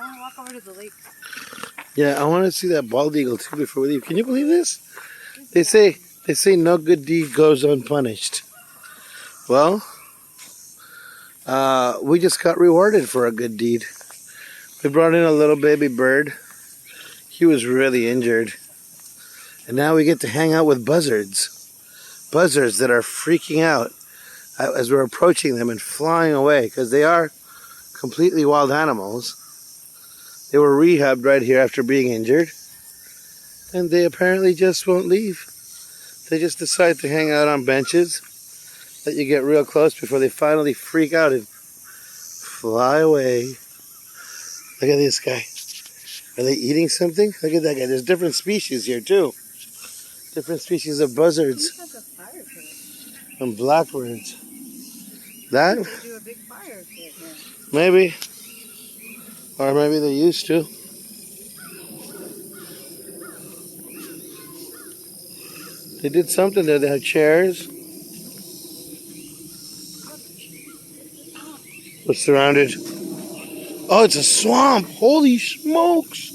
want to walk over to the lake. Yeah, I want to see that bald eagle too before we leave. Can you believe this? They say no good deed goes unpunished. Well, we just got rewarded for a good deed. We brought in a little baby bird. He was really injured. And now we get to hang out with buzzards. Buzzards that are freaking out as we're approaching them and flying away because they are completely wild animals. They were rehabbed right here after being injured. And they apparently just won't leave. They just decide to hang out on benches, let you get real close before they finally freak out and fly away. Look at this guy. Are they eating something? Look at that guy. There's different species here too. Different species of buzzards. Like a fire pit. And blackbirds. That? They do a big fire pit here. Maybe. Or maybe they used to. They did something there. They had chairs. We're surrounded. Oh, it's a swamp. Holy smokes.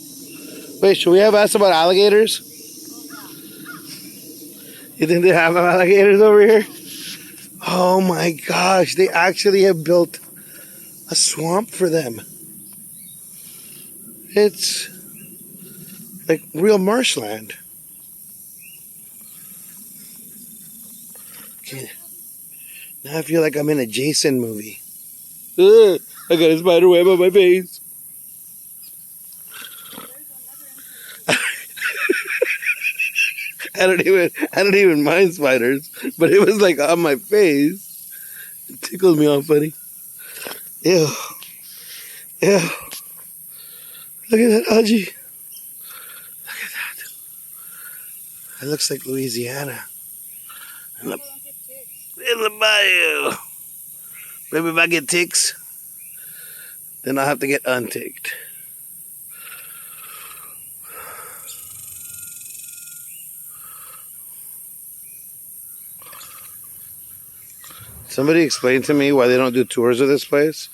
Wait, should we have asked about alligators? You think they have alligators over here? Oh my gosh, they actually have built a swamp for them. It's like real marshland. Okay. Now I feel like I'm in a Jason movie. Ugh, I got a spider web on my face. I don't even mind spiders, but it was like on my face. It tickled me off, buddy. Ew. Ew. Look at that algae. Look at that. It looks like Louisiana. In the bayou. Maybe if I get ticks, then I'll have to get unticked. Somebody explain to me why they don't do tours of this place.